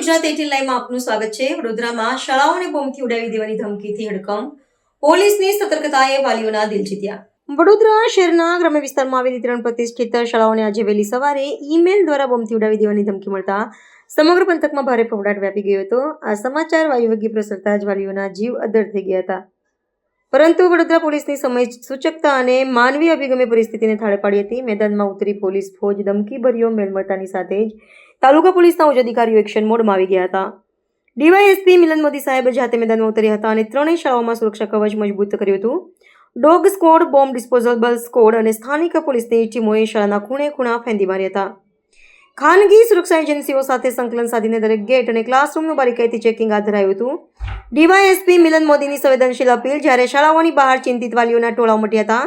ગુજરાત 18 લાઈવમાં આપનું સ્વાગત છે। વડોદરામાં શાળાઓને બોમ્બથી ઉડાવી દેવાની ધમકીથી હડકંપ, પોલીસની સતર્કતાએ વાલીઓના દિલ જીત્યા। વડોદરા શહેરના ગ્રામ્ય વિસ્તારમાં આવેલી 3 પ્રતિષ્ઠિત શાળાઓને આજે વહેલી સવારે ઈમેલ દ્વારા બોમ્બથી ઉડાવી દેવાની ધમકી મળતા સમગ્ર પંથકમાં ભારે ફફડાટ વ્યાપી ગયો હતો। આ સમાચાર વાયુવેગે પ્રસરતા જ વાલીઓના જીવ અદ્ધર થઈ ગયા હતા, પરંતુ વડોદરા પોલીસની સમય સૂચકતા અને માનવીય અભિગમે પરિસ્થિતિને થાળે પાડી હતી। મેદાનમાં ઉતરી પોલીસ ફોજ ધમકીભર્યો મેલ મળતાની સાથે જ તાલુકા પોલીસના ઉચ્ચ અધિકારીઓ એક્શન મોડમાં આવી ગયા હતા। ડીવાયએસપી મિલન મોદી સાહેબ જાતે મેદાનમાં ઉતર્યા હતા અને ત્રણેય શાળાઓમાં સુરક્ષા કવચ મજબૂત કર્યું હતું। Dog squad, bomb disposable squad અને સ્થાનિક પોલીસની ટીમોએ શાળાના ખૂણે ખૂણા ફેંદી માર્યા હતા। ખાનગી સુરક્ષા એજન્સીઓ સાથે સંકલન સાધીને દરેક ગેટ અને ક્લાસરૂમનું બારીકાઈથી ચેકિંગ હાથ ધરાયું હતું। ડીવાયએસપી મિલન મોદીની સંવેદનશીલ અપીલ। જ્યારે શાળાઓની બહાર ચિંતિત વાલીઓના ટોળા ઉમટ્યા હતા,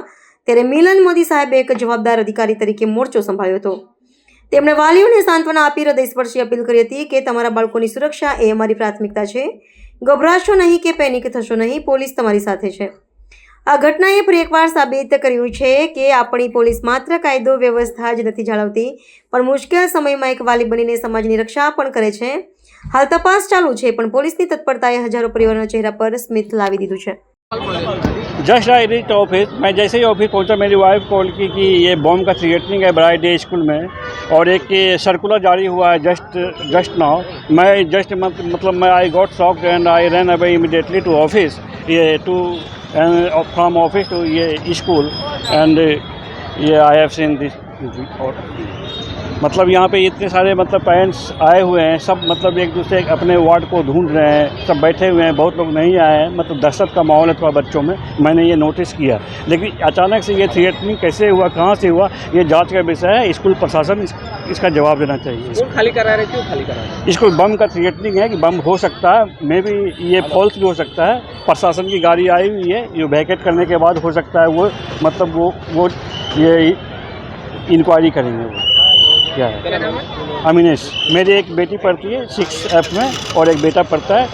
ત્યારે મિલન મોદી સાહેબે એક જવાબદાર અધિકારી તરીકે મોરચો સંભાળ્યો હતો। તેમણે વાલીઓને સાંત્વના આપી હૃદયસ્પર્શી અપીલ કરી હતી કે તમારા બાળકોની સુરક્ષા એ અમારી પ્રાથમિકતા છે। ગભરાશો નહીં કે પેનિક થશો નહીં, પોલીસ તમારી સાથે છે। આ ઘટનાએ ફરી એકવાર સાબિત કર્યું છે કે આપણી પોલીસ માત્ર કાયદો વ્યવસ્થા જ નથી જાળવતી, પણ મુશ્કેલ સમયમાં એક વાલી બનીને સમાજની રક્ષા પણ કરે છે। હાલ તપાસ ચાલુ છે, પણ પોલીસની તત્પરતાએ હજારો પરિવારોના ચહેરા પર સ્મિત લાવી દીધું છે। जस्ट आई रीच ऑफिस, मैं जैसे ही ऑफिस पहुंचा मेरी वाइफ कॉल की कि ये बॉम्ब का थ्रेटनिंग है ब्राइट डे स्कूल में और एक ये सर्कुलर जारी हुआ है जस्ट नाउ। मैं जस्ट मतलब मैं I got shocked and I run away immediately to office, ये टू फ्रॉम ऑफिस टू ये स्कूल एंड ये आई हैव सीन दिस। मतलब यहाँ पे इतने सारे मतलब पेरेंट्स आए हुए हैं, सब मतलब एक दूसरे अपने वार्ड को ढूंढ रहे हैं, सब बैठे हुए हैं, बहुत लोग नहीं आए हैं। मतलब दहशत का माहौल है थोड़ा बच्चों में, मैंने ये नोटिस किया। लेकिन अचानक से ये थ्रेटनिंग कैसे हुआ, कहाँ से हुआ, ये जांच का विषय है। स्कूल प्रशासन इसका जवाब देना चाहिए। स्कूल खाली करा रहे, क्यों खाली करा रहे? स्कूल बम का थ्रेटनिंग है कि बम हो सकता है, मे बी ये फॉल्स भी हो सकता है। प्रशासन की गाड़ी आई हुई है, ये वैकेट करने के बाद हो सकता है वो मतलब वो ये इंक्वायरी करेंगे। वो क्या है? अमीनेश। मेरी एक बेटी पढ़ती है 6F में और एक बेटा पढ़ता है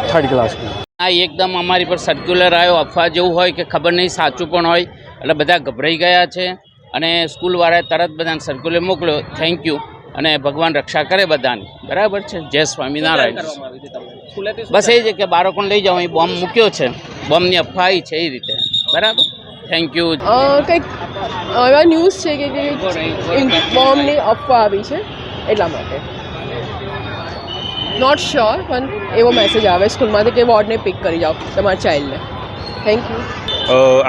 3rd क्लास में। આ એકદમ અમારી પર સર્ક્યુલર આવ્યો, અફવા જેવું હોય કે ખબર નહીં સાચું પણ હોય, એટલે બધા ગભરાઈ ગયા છે અને સ્કૂલવાળાએ તરત બધાને સર્ક્યુલર મોકલ્યો। થેન્ક યુ અને ભગવાન રક્ષા કરે બધાની, બરાબર છે। જય સ્વામિનારાયણ। બસ એ છે કે બાળકોને લઈ જાઓ, અહીં બોમ્બ મૂક્યો છે, બોમ્બની અફવા આવી છે એ રીતે, બરાબર। Thank you. કંઈક એવા ન્યૂઝ છે કે બોમ્બની અફવા આવી છે, એટલા માટે નોટ શ્યોર, પણ એવો મેસેજ આવે સ્કૂલમાંથી કે વોર્ડને પિક કરી જાઓ તમારા ચાઇલ્ડને। Thank you.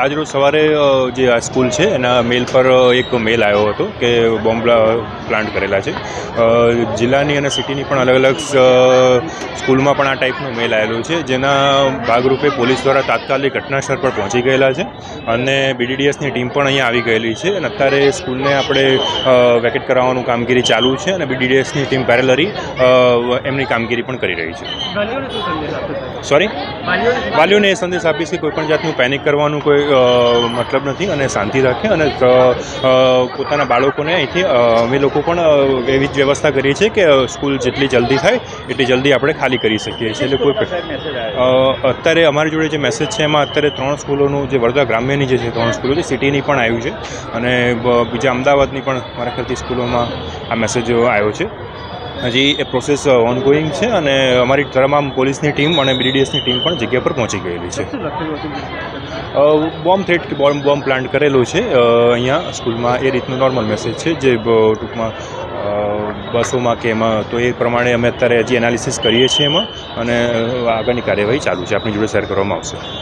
આજરોજ સવારે જે આ સ્કૂલ છે એના મેલ પર એક મેલ આવ્યો હતો કે બોમ્બ પ્લાન્ટ કરેલા છે। જિલ્લાની અને સિટીની પણ અલગ અલગ સ્કૂલમાં પણ આ ટાઈપનો મેલ આવેલો છે, જેના ભાગરૂપે પોલીસ દ્વારા તાત્કાલિક ઘટનાસ્થળ પર પહોંચી ગયેલા છે અને BDDSની ટીમ પણ અહીંયા આવી ગયેલી છે અને અત્યારે સ્કૂલને આપણે વેકેટ કરાવવાનું કામગીરી ચાલુ છે અને BDDSની ટીમ પેરેલરી એમની કામગીરી પણ કરી રહી છે। સોરી, વાલીઓને એ સંદેશ આપીશ કે કોઈપણ જાતનું પેનિક કરવાનું કોઈ મતલબ નથી અને શાંતિ રાખે અને પોતાના બાળકોને અહીંથી અમે લોકો પણ એવી જ વ્યવસ્થા કરીએ છીએ કે સ્કૂલ જેટલી જલ્દી થાય એટલી જલ્દી આપણે ખાલી કરી શકીએ છીએ। એટલે કોઈ અત્યારે અમારી જોડે જે મેસેજ છે એમાં અત્યારે 3 સ્કૂલોનું, જે વડોદરા ગ્રામ્યની જે છે 3 સ્કૂલો છે, સિટીની પણ આવ્યું છે અને બીજા અમદાવાદની પણ મારા ખ્યાલથી સ્કૂલોમાં આ મેસેજ આવ્યો છે। હજી એ પ્રોસેસ ઓનગોઈંગ છે અને અમારી તમામ પોલીસની ટીમ અને BDDSની ટીમ પણ જગ્યા પર પહોંચી ગયેલી છે। બોમ્બ પ્લાન્ટ કરેલો છે અહીંયા સ્કૂલમાં, એ રીતનો નોર્મલ મેસેજ છે જે ટૂંકમાં બસોમાં કે એમાં, તો એ પ્રમાણે અમે અત્યારે હજી એનાલિસિસ કરીએ છીએ એમાં અને આગળની કાર્યવાહી ચાલુ છે, આપણી જોડે શેર કરવામાં આવશે।